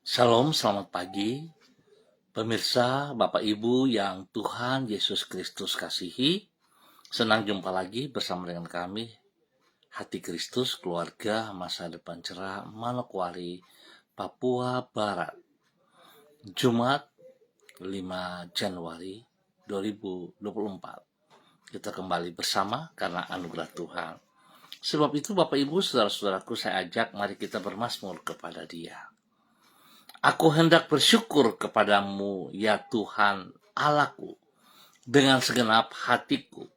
Shalom, selamat pagi. Pemirsa, Bapak Ibu yang Tuhan Yesus Kristus kasihi, senang jumpa lagi bersama dengan kami, Hati Kristus, Keluarga Masa Depan Cerah, Manokwari, Papua Barat. Jumat 5 Januari 2024. Kita kembali bersama karena anugerah Tuhan. Sebab itu Bapak Ibu, saudara-saudaraku, saya ajak mari kita bermazmur kepada Dia. Aku hendak bersyukur kepadamu, ya Tuhan Allahku, dengan segenap hatiku,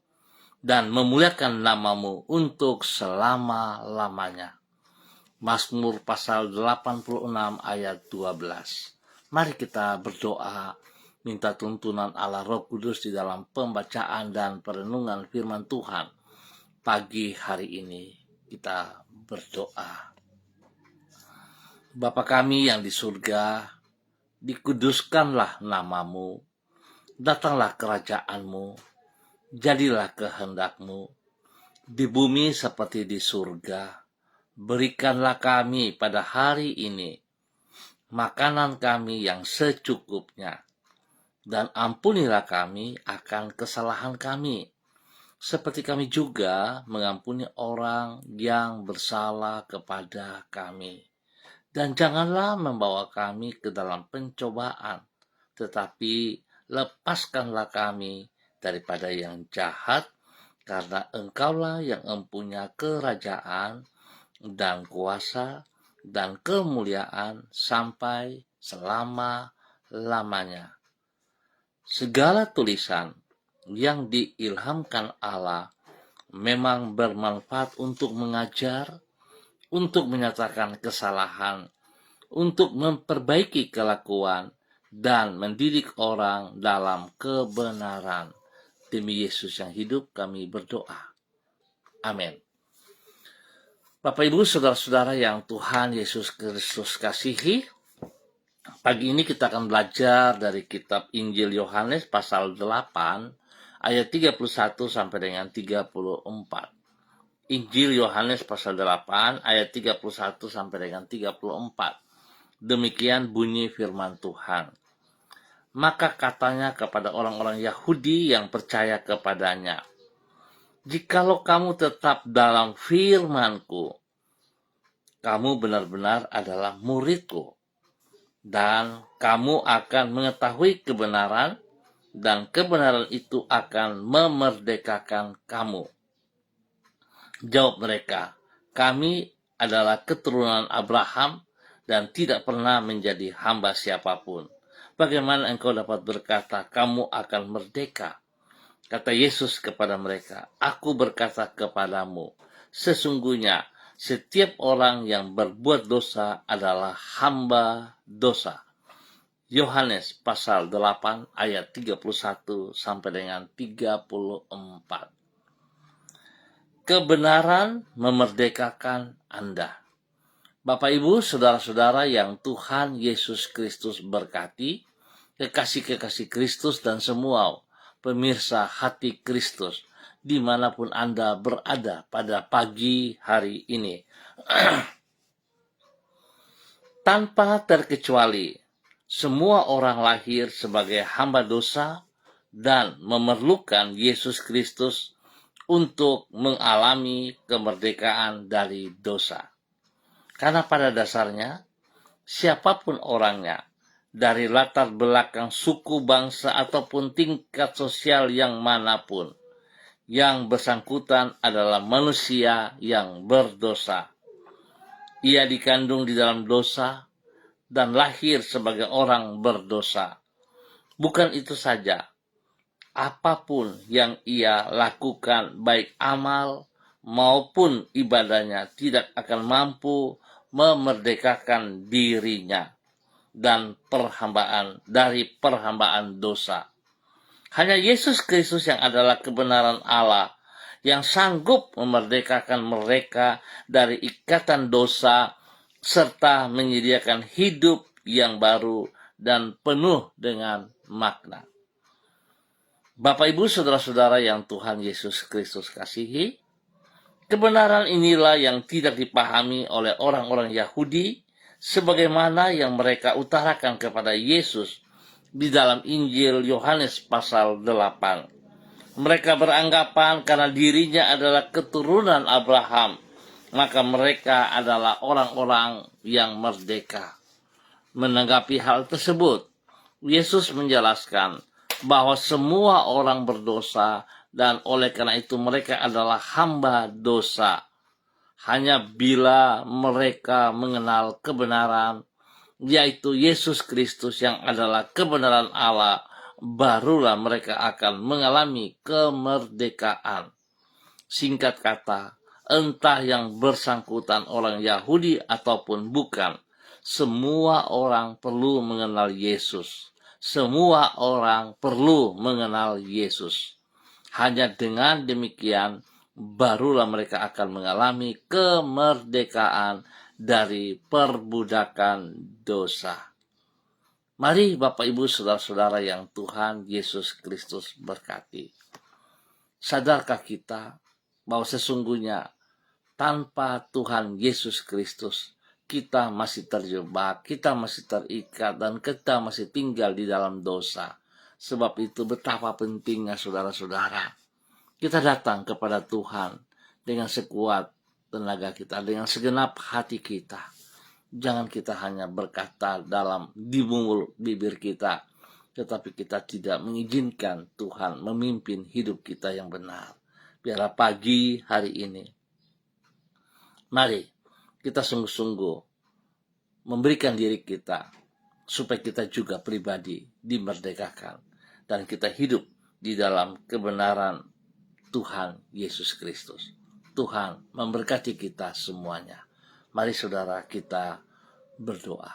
dan memuliakan namamu untuk selama-lamanya. Mazmur pasal 86 ayat 12. Mari kita berdoa, minta tuntunan Allah Roh Kudus di dalam pembacaan dan perenungan firman Tuhan. Pagi hari ini kita berdoa. Bapa kami yang di surga, dikuduskanlah namamu, datanglah kerajaanmu, jadilah kehendakmu, di bumi seperti di surga. Berikanlah kami pada hari ini makanan kami yang secukupnya, dan ampunilah kami akan kesalahan kami, seperti kami juga mengampuni orang yang bersalah kepada kami. Dan janganlah membawa kami ke dalam pencobaan, tetapi lepaskanlah kami daripada yang jahat, karena Engkaulah yang mempunyai kerajaan dan kuasa dan kemuliaan sampai selama-lamanya. Segala tulisan yang diilhamkan Allah memang bermanfaat untuk mengajar, untuk menyatakan kesalahan, untuk memperbaiki kelakuan, dan mendidik orang dalam kebenaran. Demi Yesus yang hidup kami berdoa. Amin. Bapak Ibu saudara-saudara yang Tuhan Yesus Kristus kasihi, pagi ini kita akan belajar dari kitab Injil Yohanes pasal 8 ayat 31 sampai dengan 34. Injil Yohanes pasal 8 ayat 31 sampai dengan 34. Demikian bunyi firman Tuhan. Maka katanya kepada orang-orang Yahudi yang percaya kepadanya, jikalau kamu tetap dalam firman-Ku, kamu benar-benar adalah murid-Ku, dan kamu akan mengetahui kebenaran, dan kebenaran itu akan memerdekakan kamu. Jawab mereka, kami adalah keturunan Abraham dan tidak pernah menjadi hamba siapapun. Bagaimana engkau dapat berkata, kamu akan merdeka? Kata Yesus kepada mereka, aku berkata kepadamu, sesungguhnya setiap orang yang berbuat dosa adalah hamba dosa. Yohanes pasal 8 ayat 31 sampai dengan 34. Kebenaran memerdekakan Anda. Bapak Ibu, saudara-saudara yang Tuhan Yesus Kristus berkati, kekasih-kekasih Kristus dan semua pemirsa Hati Kristus, dimanapun Anda berada pada pagi hari ini. Tanpa terkecuali, semua orang lahir sebagai hamba dosa dan memerlukan Yesus Kristus untuk mengalami kemerdekaan dari dosa. Karena pada dasarnya, siapapun orangnya, dari latar belakang suku, bangsa, ataupun tingkat sosial yang manapun, yang bersangkutan adalah manusia yang berdosa. Ia dikandung di dalam dosa dan lahir sebagai orang berdosa. Bukan itu saja, apapun yang ia lakukan, baik amal maupun ibadahnya, tidak akan mampu memerdekakan dirinya dan dari perhambaan dosa. Hanya Yesus Kristus yang adalah kebenaran Allah yang sanggup memerdekakan mereka dari ikatan dosa serta menyediakan hidup yang baru dan penuh dengan makna. Bapak Ibu saudara-saudara yang Tuhan Yesus Kristus kasihi, kebenaran inilah yang tidak dipahami oleh orang-orang Yahudi sebagaimana yang mereka utarakan kepada Yesus di dalam Injil Yohanes pasal 8. Mereka beranggapan karena dirinya adalah keturunan Abraham, maka mereka adalah orang-orang yang merdeka. Menanggapi hal tersebut, Yesus menjelaskan bahwa semua orang berdosa dan oleh karena itu mereka adalah hamba dosa. Hanya bila mereka mengenal kebenaran, yaitu Yesus Kristus yang adalah kebenaran Allah, barulah mereka akan mengalami kemerdekaan. Singkat kata, entah yang bersangkutan orang Yahudi ataupun bukan, semua orang perlu mengenal Yesus. Semua orang perlu mengenal Yesus. Hanya dengan demikian, barulah mereka akan mengalami kemerdekaan dari perbudakan dosa. Mari Bapak Ibu Saudara-saudara yang Tuhan Yesus Kristus berkati. Sadarkah kita bahwa sesungguhnya tanpa Tuhan Yesus Kristus kita masih terjebak, kita masih terikat, dan kita masih tinggal di dalam dosa. Sebab itu betapa pentingnya saudara-saudara kita datang kepada Tuhan dengan sekuat tenaga kita, dengan segenap hati kita. Jangan kita hanya berkata di mulut bibir kita, tetapi kita tidak mengizinkan Tuhan memimpin hidup kita yang benar. Biarlah pagi hari ini, mari kita sungguh-sungguh memberikan diri kita, supaya kita juga pribadi dimerdekakan, dan kita hidup di dalam kebenaran Tuhan Yesus Kristus. Tuhan memberkati kita semuanya. Mari saudara kita berdoa.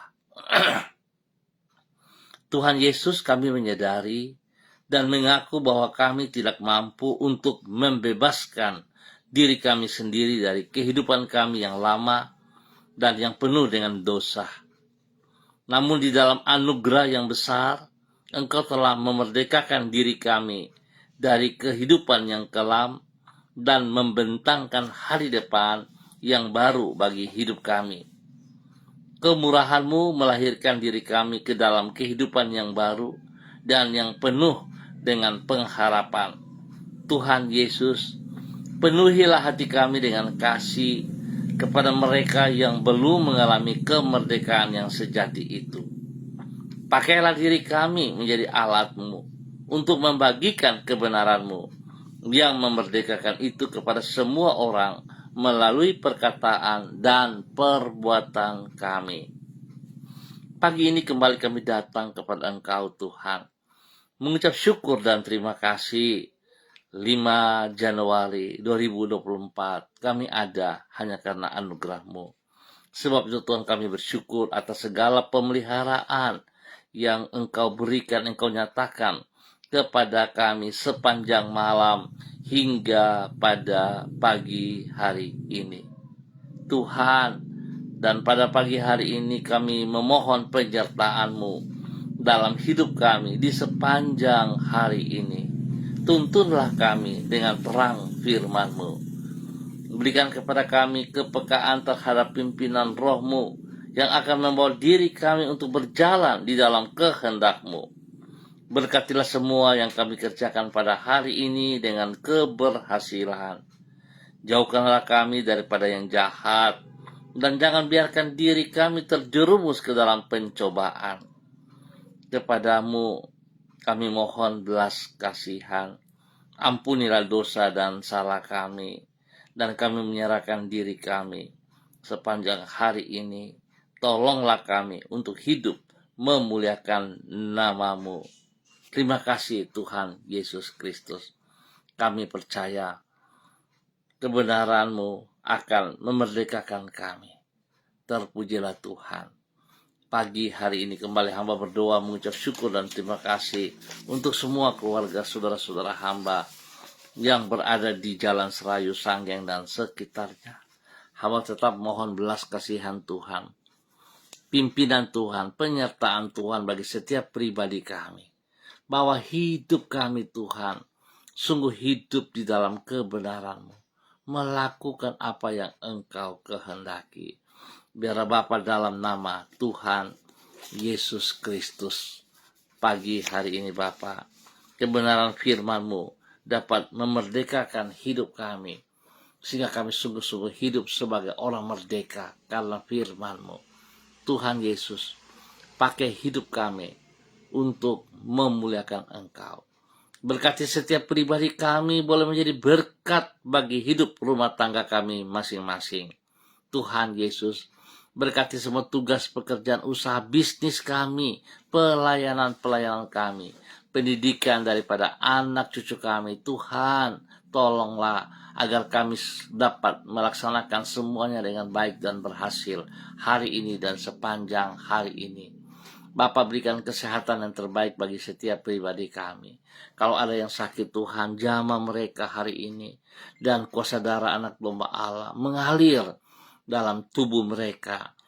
Tuhan Yesus, kami menyadari dan mengaku bahwa kami tidak mampu untuk membebaskan diri kami sendiri dari kehidupan kami yang lama dan yang penuh dengan dosa. Namun di dalam anugerah yang besar, Engkau telah memerdekakan diri kami dari kehidupan yang kelam dan membentangkan hari depan yang baru bagi hidup kami. Kemurahan-Mu melahirkan diri kami ke dalam kehidupan yang baru dan yang penuh dengan pengharapan. Tuhan Yesus, penuhilah hati kami dengan kasih kepada mereka yang belum mengalami kemerdekaan yang sejati itu. Pakailah diri kami menjadi alat-Mu untuk membagikan kebenaran-Mu yang memerdekakan itu kepada semua orang melalui perkataan dan perbuatan kami. Pagi ini kembali kami datang kepada Engkau Tuhan, mengucap syukur dan terima kasih. 5 Januari 2024 kami ada hanya karena anugerah-Mu. Sebab itu Tuhan, kami bersyukur atas segala pemeliharaan yang Engkau berikan, Engkau nyatakan kepada kami sepanjang malam hingga pada pagi hari ini. Tuhan, dan pada pagi hari ini kami memohon penyertaan-Mu dalam hidup kami di sepanjang hari ini. Tuntunlah kami dengan terang firman-Mu. Berikan kepada kami kepekaan terhadap pimpinan Roh-Mu yang akan membawa diri kami untuk berjalan di dalam kehendak-Mu. Berkatilah semua yang kami kerjakan pada hari ini dengan keberhasilan. Jauhkanlah kami daripada yang jahat, dan jangan biarkan diri kami terjerumus ke dalam pencobaan. Kepadamu kami mohon belas kasihan. Ampunilah dosa dan salah kami, dan kami menyerahkan diri kami sepanjang hari ini. Tolonglah kami untuk hidup memuliakan nama-Mu. Terima kasih Tuhan Yesus Kristus. Kami percaya kebenaran-Mu akan memerdekakan kami. Terpujilah Tuhan. Pagi hari ini kembali hamba berdoa mengucap syukur dan terima kasih untuk semua keluarga saudara-saudara hamba yang berada di Jalan Serayu, Sanggeng dan sekitarnya. Hamba tetap mohon belas kasihan Tuhan, pimpinan Tuhan, penyertaan Tuhan bagi setiap pribadi kami. Bahwa hidup kami Tuhan sungguh hidup di dalam kebenaran-Mu. melakukan apa yang Engkau kehendaki. Biar Bapa dalam nama Tuhan Yesus Kristus, pagi hari ini Bapa, kebenaran firman-Mu dapat memerdekakan hidup kami, sehingga kami sungguh-sungguh hidup sebagai orang merdeka karena firman-Mu. Tuhan Yesus, pakai hidup kami untuk memuliakan Engkau. Berkati setiap pribadi kami boleh menjadi berkat bagi hidup rumah tangga kami masing-masing. Tuhan Yesus, berkati semua tugas pekerjaan usaha bisnis kami, pelayanan-pelayanan kami, pendidikan daripada anak cucu kami. Tuhan, tolonglah agar kami dapat melaksanakan semuanya dengan baik dan berhasil hari ini dan sepanjang hari ini. Bapa, berikan kesehatan yang terbaik bagi setiap pribadi kami. Kalau ada yang sakit, Tuhan, jamah mereka hari ini. Dan kuasa darah anak domba Allah mengalir dalam tubuh mereka,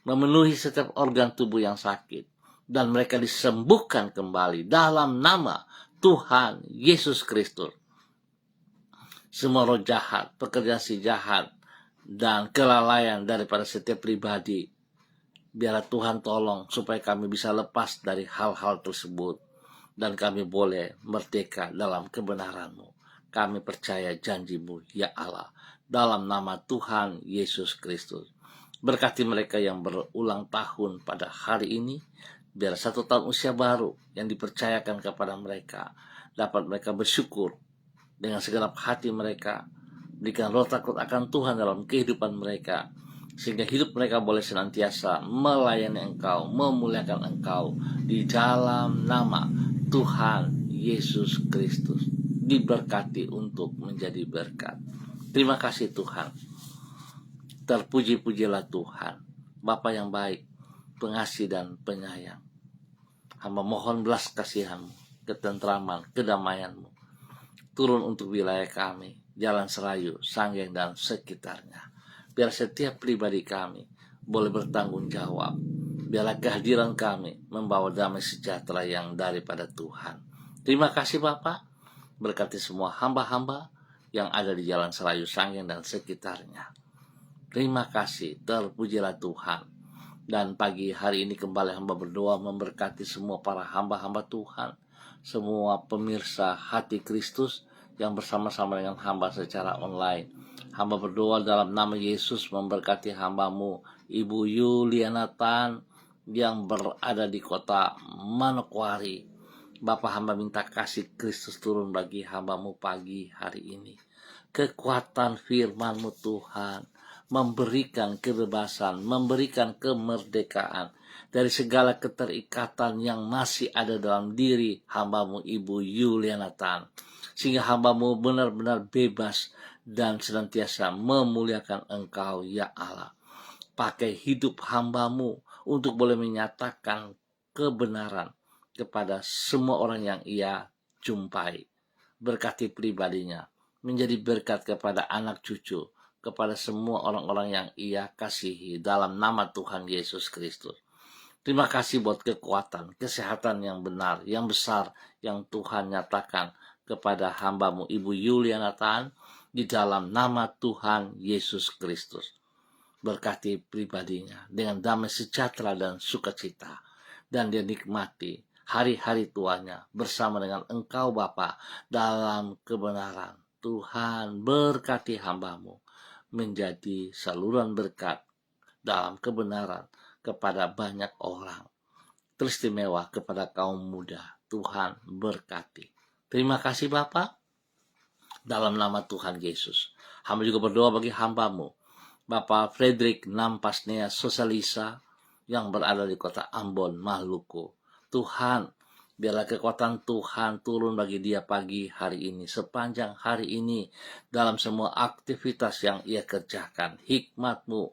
memenuhi setiap organ tubuh yang sakit. Dan mereka disembuhkan kembali dalam nama Tuhan Yesus Kristus. Semua roh jahat, pekerjaan si jahat, dan kelalaian daripada setiap pribadi, biarlah Tuhan tolong supaya kami bisa lepas dari hal-hal tersebut dan kami boleh merdeka dalam kebenaran-Mu. Kami percaya janji-Mu, ya Allah, dalam nama Tuhan Yesus Kristus. Berkati mereka yang berulang tahun pada hari ini, biar 1 tahun usia baru yang dipercayakan kepada mereka, dapat mereka bersyukur dengan segenap hati mereka, berikan roh takut akan Tuhan dalam kehidupan mereka, sehingga hidup mereka boleh senantiasa melayani Engkau, memuliakan Engkau di dalam nama Tuhan Yesus Kristus. Diberkati untuk menjadi berkat. Terima kasih Tuhan. Terpuji-pujilah Tuhan, Bapa yang baik, pengasih dan penyayang. Hamba mohon belas kasihan-Mu, ketentraman, kedamaian-Mu turun untuk wilayah kami, Jalan Serayu, Sanggeng dan sekitarnya. Biar setiap pribadi kami boleh bertanggung jawab. Biarlah kehadiran kami membawa damai sejahtera yang daripada Tuhan. Terima kasih Bapa. Berkati semua hamba-hamba yang ada di Jalan Serayu, Sanggeng dan sekitarnya. Terima kasih, terpujilah Tuhan. Dan pagi hari ini kembali hamba berdoa memberkati semua para hamba-hamba Tuhan, semua pemirsa Hati Kristus yang bersama-sama dengan hamba secara online. Hamba berdoa dalam nama Yesus memberkati hamba-Mu, Ibu Yuliana Tan, yang berada di kota Manokwari. Bapa, hamba minta kasih Kristus turun bagi hamba-Mu pagi hari ini. Kekuatan firman-Mu Tuhan, memberikan kebebasan, memberikan kemerdekaan dari segala keterikatan yang masih ada dalam diri hamba-Mu Ibu Yuliana Tan, sehingga hamba-Mu benar-benar bebas dan senantiasa memuliakan Engkau, ya Allah. Pakai hidup hamba-Mu untuk boleh menyatakan kebenaran kepada semua orang yang ia jumpai. Berkati pribadinya, menjadi berkat kepada anak cucu, kepada semua orang-orang yang ia kasihi dalam nama Tuhan Yesus Kristus. Terima kasih buat kekuatan, kesehatan yang benar, yang besar, yang Tuhan nyatakan kepada hamba-Mu Ibu Yuliana Tan di dalam nama Tuhan Yesus Kristus. Berkati pribadinya dengan damai sejahtera dan sukacita, dan dia nikmati hari-hari tuanya bersama dengan Engkau Bapa dalam kebenaran. Tuhan, berkati hamba-Mu menjadi saluran berkat dalam kebenaran kepada banyak orang, teristimewa kepada kaum muda. Tuhan berkati. Terima kasih Bapa, dalam nama Tuhan Yesus. Hamba juga berdoa bagi hamba-Mu, Bapak Frederick Nampasnea Sosalisa, yang berada di kota Ambon, Maluku. Tuhan, biarlah kekuatan Tuhan turun bagi dia pagi hari ini, sepanjang hari ini, dalam semua aktivitas yang ia kerjakan. Hikmat-Mu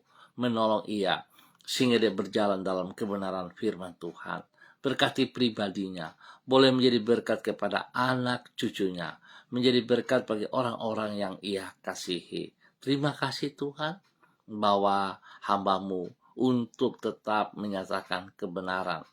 menolong ia, sehingga dia berjalan dalam kebenaran firman Tuhan. Berkati pribadinya, boleh menjadi berkat kepada anak cucunya, menjadi berkat bagi orang-orang yang ia kasihi. Terima kasih Tuhan, bahwa hamba-Mu untuk tetap menyatakan kebenaran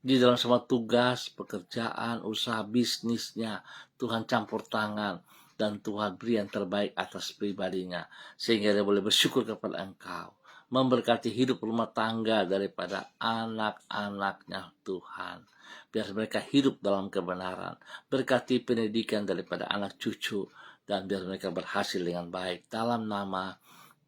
di dalam semua tugas, pekerjaan, usaha bisnisnya. Tuhan campur tangan dan Tuhan beri yang terbaik atas pribadinya, sehingga dia boleh bersyukur kepada Engkau. Memberkati hidup rumah tangga daripada anak-anaknya Tuhan. Biar mereka hidup dalam kebenaran. Berkati pendidikan daripada anak cucu, dan biar mereka berhasil dengan baik. Dalam nama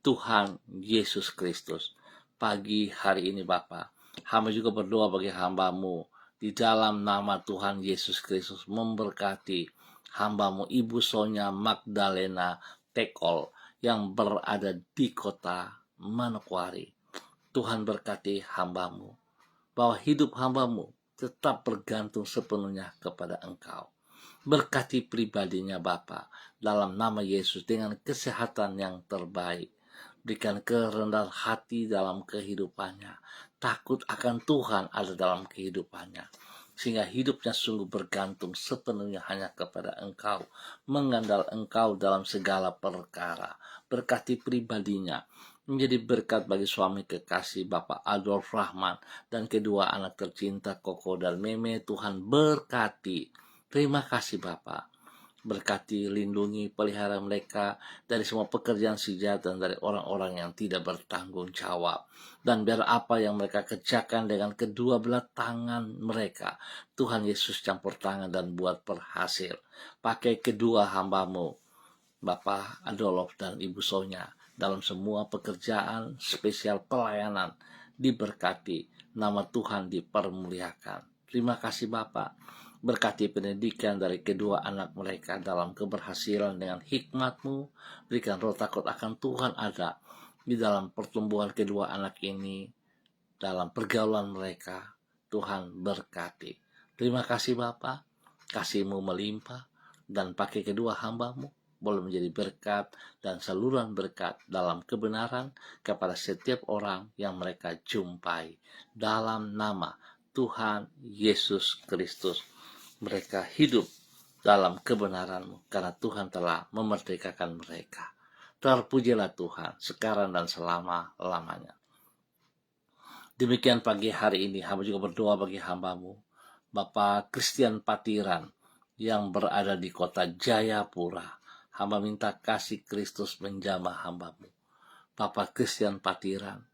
Tuhan Yesus Kristus. Pagi hari ini Bapa, hamba juga berdoa bagi hamba-Mu. Di dalam nama Tuhan Yesus Kristus, memberkati hamba-Mu Ibu Sonya Magdalena Tekol yang berada di kota Manokwari. Tuhan berkati hamba-Mu, bahwa hidup hamba-Mu tetap bergantung sepenuhnya kepada Engkau. Berkati pribadinya Bapa, dalam nama Yesus, dengan kesehatan yang terbaik. Berikan kerendahan hati dalam kehidupannya. Takut akan Tuhan ada dalam kehidupannya, sehingga hidupnya sungguh bergantung sepenuhnya hanya kepada Engkau, mengandal Engkau dalam segala perkara. Berkati pribadinya, menjadi berkat bagi suami kekasih Bapak Adolf Rahman dan kedua anak tercinta Koko dan Meme. Tuhan berkati. Terima kasih Bapak. Berkati, lindungi, pelihara mereka dari semua pekerjaan si jahat dan dari orang-orang yang tidak bertanggung jawab. Dan biar apa yang mereka kerjakan dengan kedua belah tangan mereka, Tuhan Yesus campur tangan dan buat berhasil. Pakai kedua hamba-Mu, Bapak Adolf dan Ibu Sonya, dalam semua pekerjaan spesial pelayanan, diberkati, nama Tuhan dipermuliakan. Terima kasih Bapak. Berkati pendidikan dari kedua anak mereka dalam keberhasilan dengan hikmat-Mu. Berikan roh takut akan Tuhan ada di dalam pertumbuhan kedua anak ini, dalam pergaulan mereka. Tuhan berkati. Terima kasih Bapa, kasih-Mu melimpah, dan pakai kedua hamba-Mu boleh menjadi berkat dan saluran berkat dalam kebenaran kepada setiap orang yang mereka jumpai. Dalam nama Tuhan Yesus Kristus, mereka hidup dalam kebenaran-Mu, karena Tuhan telah memerdekakan mereka. Terpujilah Tuhan sekarang dan selama-lamanya. Demikian pagi hari ini, hamba juga berdoa bagi hamba-Mu, Bapak Christian Patiran yang berada di kota Jayapura. Hamba minta kasih Kristus menjamah hamba-Mu. Bapak Christian Patiran,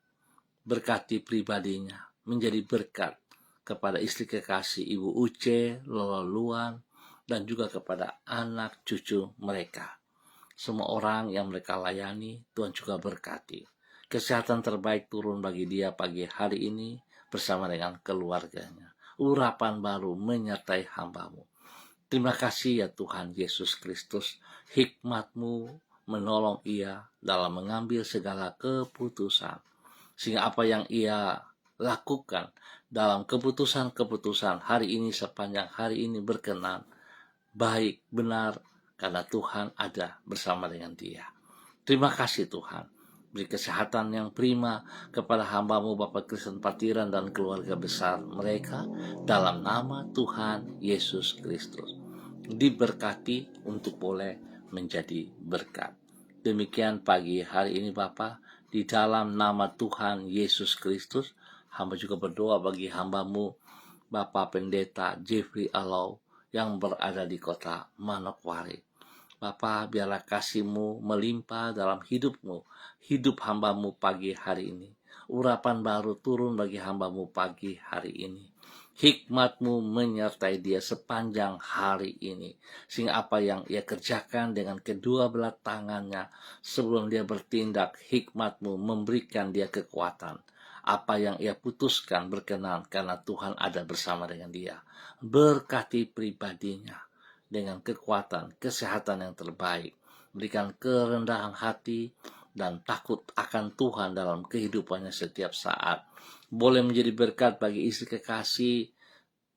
berkati pribadinya, menjadi berkat kepada istri kekasih Ibu Uce, Lolo Luan, dan juga kepada anak cucu mereka. Semua orang yang mereka layani, Tuhan juga berkati. Kesehatan terbaik turun bagi dia pagi hari ini bersama dengan keluarganya. Urapan baru menyertai hamba-Mu. Terima kasih ya Tuhan Yesus Kristus, hikmat-Mu menolong ia dalam mengambil segala keputusan, sehingga apa yang ia lakukan dalam keputusan-keputusan hari ini sepanjang hari ini berkenan, baik, benar, karena Tuhan ada bersama dengan dia. Terima kasih Tuhan. Beri kesehatan yang prima kepada hamba-Mu Bapak Christian Patiran dan keluarga besar mereka dalam nama Tuhan Yesus Kristus. Diberkati untuk boleh menjadi berkat. Demikian pagi hari ini Bapak, di dalam nama Tuhan Yesus Kristus, hamba juga berdoa bagi hamba-Mu Bapak Pendeta Jeffrey Alau yang berada di kota Manokwari. Bapa, biarlah kasih-Mu melimpah dalam hidup-Mu, hidup hamba-Mu pagi hari ini. Urapan baru turun bagi hamba-Mu pagi hari ini. Hikmat-Mu menyertai dia sepanjang hari ini, sehingga apa yang ia kerjakan dengan kedua belah tangannya sebelum dia bertindak, hikmat-Mu memberikan dia kekuatan. Apa yang ia putuskan berkenan karena Tuhan ada bersama dengan dia. Berkati pribadinya dengan kekuatan, kesehatan yang terbaik. Berikan kerendahan hati dan takut akan Tuhan dalam kehidupannya setiap saat. Boleh menjadi berkat bagi istri kekasih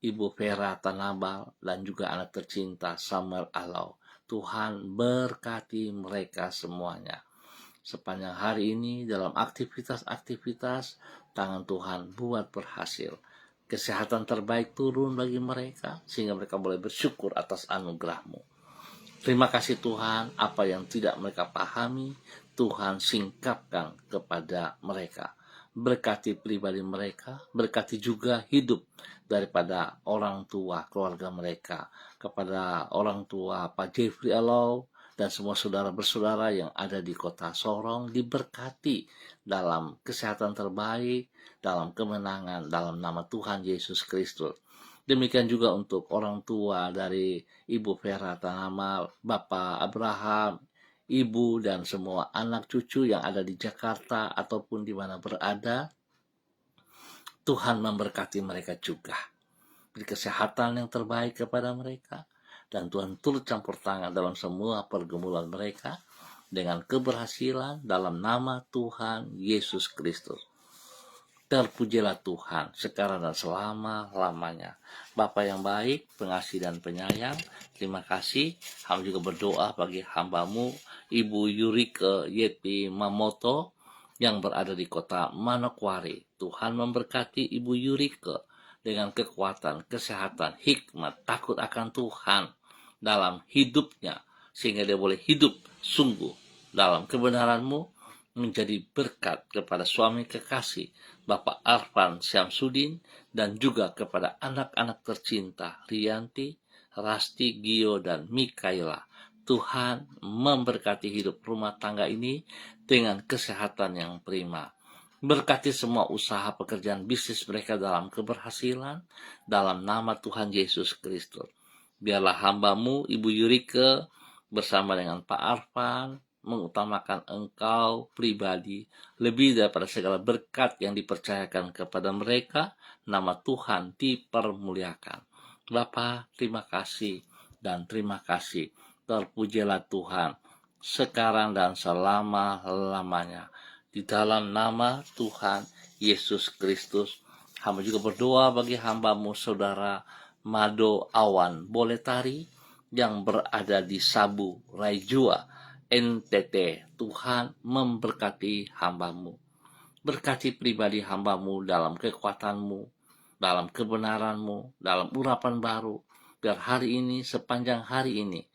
Ibu Vera Tanabal dan juga anak tercinta Samuel Alau. Tuhan berkati mereka semuanya. Sepanjang hari ini dalam aktivitas-aktivitas, tangan Tuhan buat berhasil. Kesehatan terbaik turun bagi mereka, sehingga mereka boleh bersyukur atas anugerah-Mu. Terima kasih Tuhan, apa yang tidak mereka pahami, Tuhan singkapkan kepada mereka. Berkati pribadi mereka, berkati juga hidup daripada orang tua, keluarga mereka. Kepada orang tua Pak Jeffrey Alau dan semua saudara bersaudara yang ada di kota Sorong diberkati dalam kesehatan terbaik, dalam kemenangan, dalam nama Tuhan Yesus Kristus. Demikian juga untuk orang tua dari Ibu Vera Tanamal, Bapak Abraham, Ibu dan semua anak cucu yang ada di Jakarta ataupun di mana berada. Tuhan memberkati mereka juga. Beri kesehatan yang terbaik kepada mereka. Dan Tuhan turut campur tangan dalam semua pergumulan mereka dengan keberhasilan dalam nama Tuhan Yesus Kristus. Terpujilah Tuhan sekarang dan selama-lamanya. Bapa yang baik, pengasih dan penyayang, terima kasih. Hamba juga berdoa bagi hambamu, Ibu Yurike Yeti Mamoto, yang berada di kota Manokwari. Tuhan memberkati Ibu Yurike dengan kekuatan, kesehatan, hikmat, takut akan Tuhan dalam hidupnya, sehingga dia boleh hidup sungguh dalam kebenaran-Mu, menjadi berkat kepada suami kekasih Bapak Arfan Syamsuddin, dan juga kepada anak-anak tercinta Rianti, Rasti, Gio, dan Mikaela. Tuhan memberkati hidup rumah tangga ini dengan kesehatan yang prima. Berkati semua usaha pekerjaan bisnis mereka dalam keberhasilan dalam nama Tuhan Yesus Kristus. Biarlah hambamu Ibu Yurike bersama dengan Pak Arfan mengutamakan Engkau pribadi lebih daripada segala berkat yang dipercayakan kepada mereka. Nama Tuhan dipermuliakan. Bapa, terima kasih dan terima kasih. Terpujilah Tuhan sekarang dan selama-lamanya. Di dalam nama Tuhan Yesus Kristus, hamba juga berdoa bagi hambamu saudara Mado Awan Boletari yang berada di Sabu, Raijua, NTT. Tuhan memberkati hambamu. Berkati pribadi hambamu dalam kekuatanmu, dalam kebenaranmu, dalam urapan baru. Biar hari ini, sepanjang hari ini,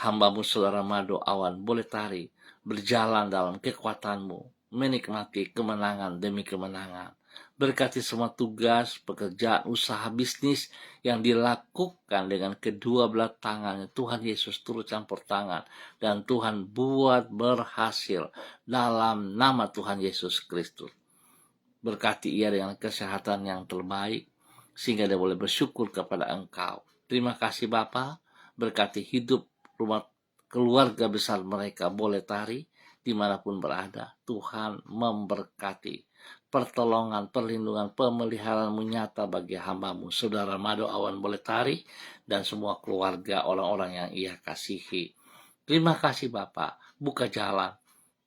hambamu saudara Mado Awan Boletari berjalan dalam kekuatanmu, menikmati kemenangan demi kemenangan. Berkati semua tugas, pekerjaan, usaha, bisnis yang dilakukan dengan kedua belah tangannya. Tuhan Yesus turut campur tangan dan Tuhan buat berhasil dalam nama Tuhan Yesus Kristus. Berkati ia dengan kesehatan yang terbaik sehingga dia boleh bersyukur kepada Engkau. Terima kasih Bapa. Berkati hidup rumah keluarga besar mereka Boletari dimanapun berada. Tuhan memberkati. Pertolongan, perlindungan, pemeliharaan nyata bagi hambamu saudara Mado Awan Boletari dan semua keluarga orang-orang yang ia kasihi. Terima kasih Bapa. Buka jalan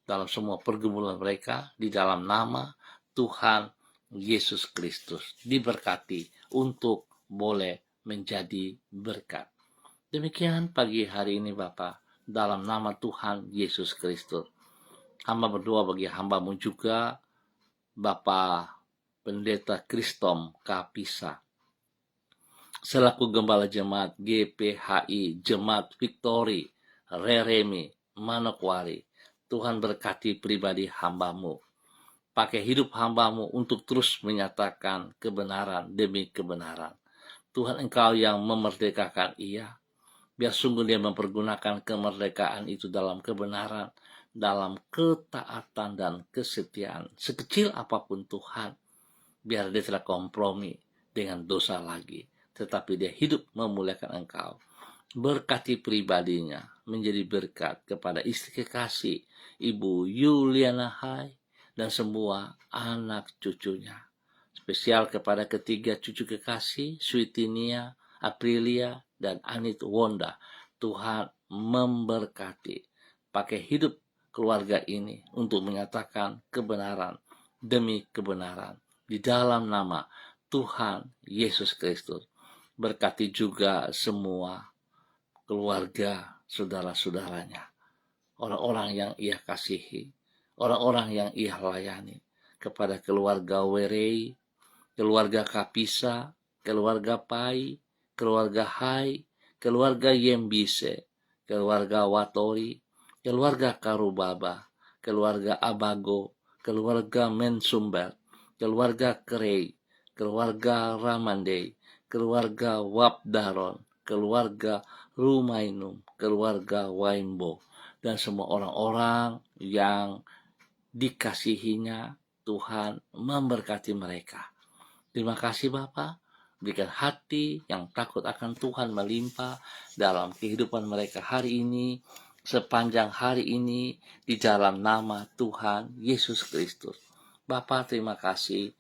dalam semua pergumulan mereka di dalam nama Tuhan Yesus Kristus. Diberkati untuk boleh menjadi berkat. Demikian pagi hari ini Bapa, dalam nama Tuhan Yesus Kristus. Hamba berdoa bagi hambamu juga, Bapak Pendeta Kristom Kapisa, selaku Gembala Jemaat GPHI Jemaat Victory Reremi Manokwari. Tuhan berkati pribadi hambamu. Pakai hidup hambamu untuk terus menyatakan kebenaran demi kebenaran. Tuhan Engkau yang memerdekakan ia. Biar sungguh dia mempergunakan kemerdekaan itu dalam kebenaran, dalam ketaatan dan kesetiaan. Sekecil apapun Tuhan, biar dia tidak kompromi dengan dosa lagi. Tetapi dia hidup memuliakan Engkau. Berkati pribadinya menjadi berkat kepada istri kekasih Ibu Yuliana Hai dan semua anak cucunya. Spesial kepada ketiga cucu kekasih Sweetinia, Aprilia, dan Anit Wonda. Tuhan memberkati. Pakai hidup keluarga ini untuk menyatakan kebenaran demi kebenaran. Di dalam nama Tuhan Yesus Kristus. Berkati juga semua keluarga saudara-saudaranya. Orang-orang yang ia kasihi. Orang-orang yang ia layani. Kepada keluarga Werei, keluarga Kapisa, keluarga Pai, keluarga Hai, keluarga Yembise, keluarga Watori, keluarga Karubaba, keluarga Abago, keluarga Mensumber, keluarga Kerei, keluarga Ramandei, keluarga Wabdaron, keluarga Rumainum, keluarga Waimbo, dan semua orang-orang yang dikasihinya. Tuhan memberkati mereka. Terima kasih Bapa. Berikan hati yang takut akan Tuhan melimpah dalam kehidupan mereka hari ini, sepanjang hari ini, di dalam nama Tuhan Yesus Kristus. Bapa, terima kasih.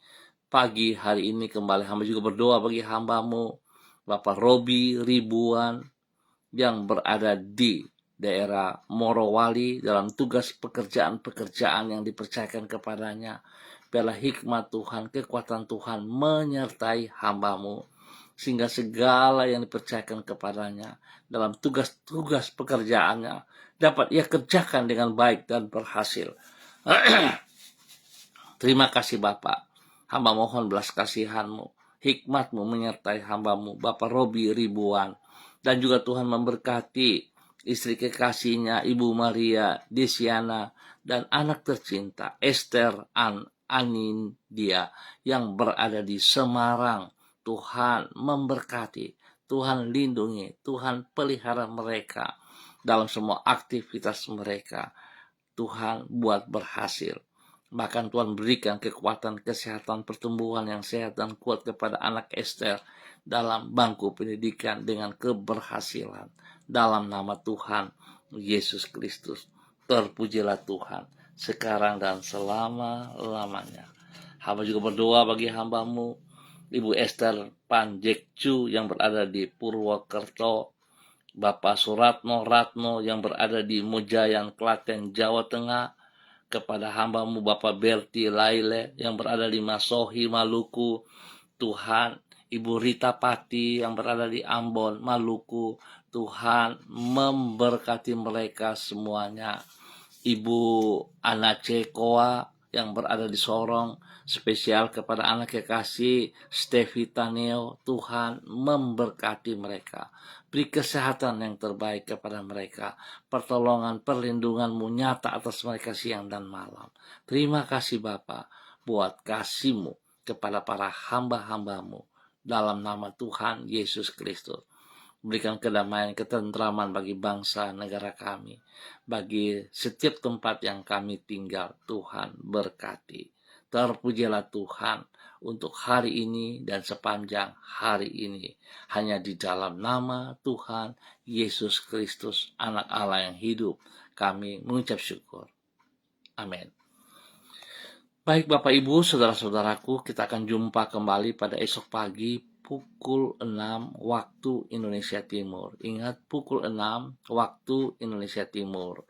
Pagi hari ini kembali hamba juga berdoa bagi hambamu, Bapak Robi Ribuan, yang berada di daerah Morowali dalam tugas pekerjaan-pekerjaan yang dipercayakan kepadanya. Biarlah hikmat Tuhan, kekuatan Tuhan menyertai hambamu, sehingga segala yang dipercayakan kepadanya dalam tugas-tugas pekerjaannya dapat ia kerjakan dengan baik dan berhasil. Terima kasih Bapak. Hamba mohon belas kasihan-Mu, hikmat-Mu menyertai hambamu, Bapak Robi Ribuan. Dan juga Tuhan memberkati istri kekasihnya, Ibu Maria Desiana, dan anak tercinta Esther Anindia yang berada di Semarang. Tuhan memberkati, Tuhan lindungi, Tuhan pelihara mereka dalam semua aktivitas mereka. Tuhan buat berhasil. Bahkan Tuhan berikan kekuatan, kesehatan, pertumbuhan yang sehat dan kuat kepada anak Esther dalam bangku pendidikan dengan keberhasilan. Dalam nama Tuhan Yesus Kristus. Terpujilah Tuhan sekarang dan selama-lamanya. Hamba juga berdoa bagi hambamu, Ibu Esther Panjekcu yang berada di Purwokerto, Bapak Suratno Ratno yang berada di Mojayan, Klaten, Jawa Tengah, kepada hambamu Bapak Berti Laile yang berada di Masohi, Maluku. Tuhan, Ibu Rita Pati yang berada di Ambon, Maluku. Tuhan memberkati mereka semuanya. Ibu Anace Koa yang berada di Sorong, spesial kepada anak kekasih Stevi Taneo. Tuhan memberkati mereka. Beri kesehatan yang terbaik kepada mereka. Pertolongan, perlindungan-Mu nyata atas mereka siang dan malam. Terima kasih Bapa buat kasih-Mu kepada para hamba-hamba-Mu. Dalam nama Tuhan Yesus Kristus. Berikan kedamaian, ketentraman bagi bangsa negara kami. Bagi setiap tempat yang kami tinggal, Tuhan berkati. Terpujilah Tuhan untuk hari ini dan sepanjang hari ini. Hanya di dalam nama Tuhan Yesus Kristus, anak Allah yang hidup, kami mengucap syukur. Amin. Baik Bapak Ibu, saudara-saudaraku, kita akan jumpa kembali pada esok pagi pukul 6 waktu Indonesia Timur. Ingat, pukul 6 waktu Indonesia Timur.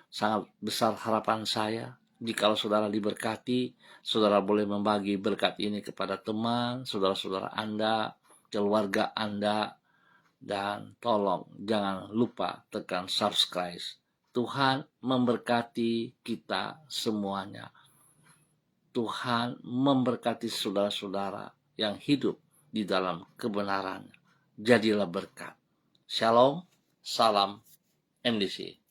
Sangat besar harapan saya, jikalau saudara diberkati, saudara boleh membagi berkat ini kepada teman, saudara-saudara Anda, keluarga Anda, dan tolong jangan lupa tekan subscribe. Tuhan memberkati kita semuanya. Tuhan memberkati saudara-saudara yang hidup di dalam kebenaran. Jadilah berkat. Shalom, salam MDC.